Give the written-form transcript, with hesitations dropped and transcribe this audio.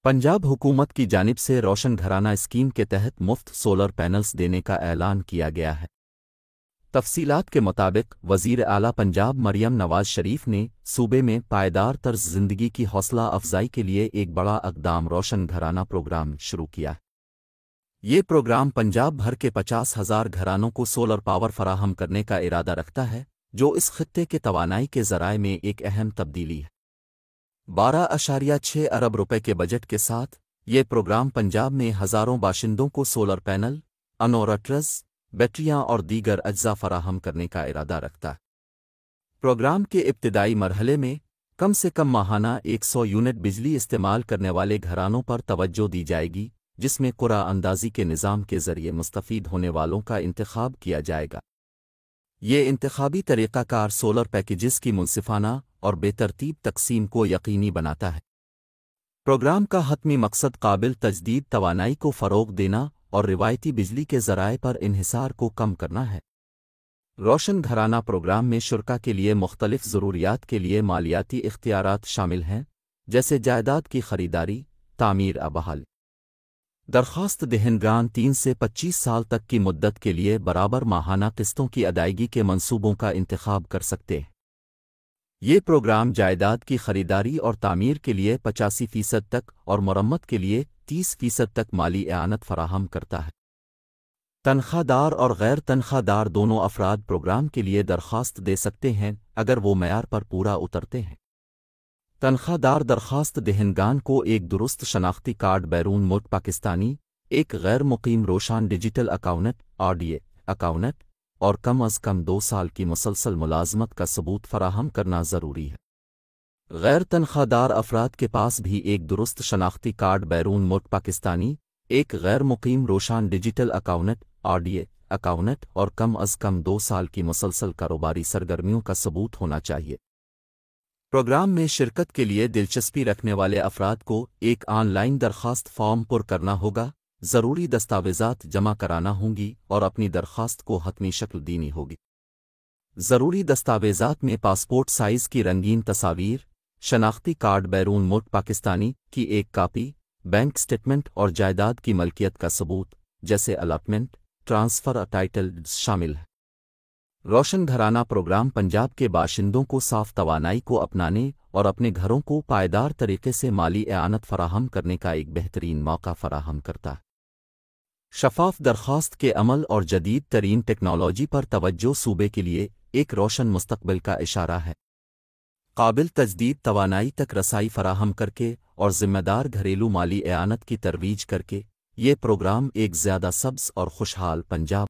پنجاب حکومت کی جانب سے روشن گھرانہ اسکیم کے تحت مفت سولر پینلز دینے کا اعلان کیا گیا ہے۔ تفصیلات کے مطابق وزیر اعلیٰ پنجاب مریم نواز شریف نے صوبے میں پائیدار طرز زندگی کی حوصلہ افزائی کے لیے ایک بڑا اقدام روشن گھرانہ پروگرام شروع کیا ہے۔ یہ پروگرام پنجاب بھر کے 50,000 گھرانوں کو سولر پاور فراہم کرنے کا ارادہ رکھتا ہے، جو اس خطے کے توانائی کے ذرائع میں ایک اہم تبدیلی ہے۔ 12.6 ارب روپے کے بجٹ کے ساتھ یہ پروگرام پنجاب میں ہزاروں باشندوں کو سولر پینل، انورٹرز، بیٹریاں اور دیگر اجزاء فراہم کرنے کا ارادہ رکھتا ہے۔ پروگرام کے ابتدائی مرحلے میں کم سے کم ماہانہ 100 یونٹ بجلی استعمال کرنے والے گھرانوں پر توجہ دی جائے گی، جس میں قرعہ اندازی کے نظام کے ذریعے مستفید ہونے والوں کا انتخاب کیا جائے گا۔ یہ انتخابی طریقہ کار سولر پیکیجز کی منصفانہ اور بے ترتیب تقسیم کو یقینی بناتا ہے۔ پروگرام کا حتمی مقصد قابل تجدید توانائی کو فروغ دینا اور روایتی بجلی کے ذرائع پر انحصار کو کم کرنا ہے۔ روشن گھرانہ پروگرام میں شرکا کے لیے مختلف ضروریات کے لیے مالیاتی اختیارات شامل ہیں، جیسے جائیداد کی خریداری، تعمیر بحالی۔ درخواست دہندگان 3 سے 25 سال تک کی مدت کے لیے برابر ماہانہ قسطوں کی ادائیگی کے منصوبوں کا انتخاب کر سکتے ہیں۔ یہ پروگرام جائیداد کی خریداری اور تعمیر کے لیے 85% تک اور مرمت کے لیے 30% تک مالی اعانت فراہم کرتا ہے۔ تنخواہ دار اور غیر تنخواہ دار دونوں افراد پروگرام کے لیے درخواست دے سکتے ہیں اگر وہ معیار پر پورا اترتے ہیں۔ تنخواہ دار درخواست دہندگان کو ایک درست شناختی کارڈ بیرون ملک پاکستانی، ایک غیر مقیم روشن ڈیجیٹل اکاؤنٹ (RDA) اکاؤنٹ اور کم از کم 2 سال کی مسلسل ملازمت کا ثبوت فراہم کرنا ضروری ہے۔ غیر تنخواہ دار افراد کے پاس بھی ایک درست شناختی کارڈ بیرون ملک پاکستانی، ایک غیر مقیم روشن ڈیجیٹل اکاؤنٹ (RDA) اکاؤنٹ اور کم از کم 2 سال کی مسلسل کاروباری سرگرمیوں کا ثبوت ہونا چاہیے۔ پروگرام میں شرکت کے لیے دلچسپی رکھنے والے افراد کو ایک آن لائن درخواست فارم پر کرنا ہوگا، ضروری دستاویزات جمع کرانا ہوں گی اور اپنی درخواست کو حتمی شکل دینی ہوگی۔ ضروری دستاویزات میں پاسپورٹ سائز کی رنگین تصاویر، شناختی کارڈ بیرون ملک پاکستانی کی ایک کاپی، بینک سٹیٹمنٹ اور جائیداد کی ملکیت کا ثبوت جیسے الاٹمنٹ، ٹرانسفر ٹائٹل شامل ہے۔ روشن گھرانہ پروگرام پنجاب کے باشندوں کو صاف توانائی کو اپنانے اور اپنے گھروں کو پائیدار طریقے سے مالی اعانت فراہم کرنے کا ایک بہترین موقع فراہم کرتا ہے۔ شفاف درخواست کے عمل اور جدید ترین ٹیکنالوجی پر توجہ صوبے کے لیے ایک روشن مستقبل کا اشارہ ہے۔ قابل تجدید توانائی تک رسائی فراہم کر کے اور ذمہ دار گھریلو مالی اعانت کی ترویج کر کے، یہ پروگرام ایک زیادہ سبز اور خوشحال پنجاب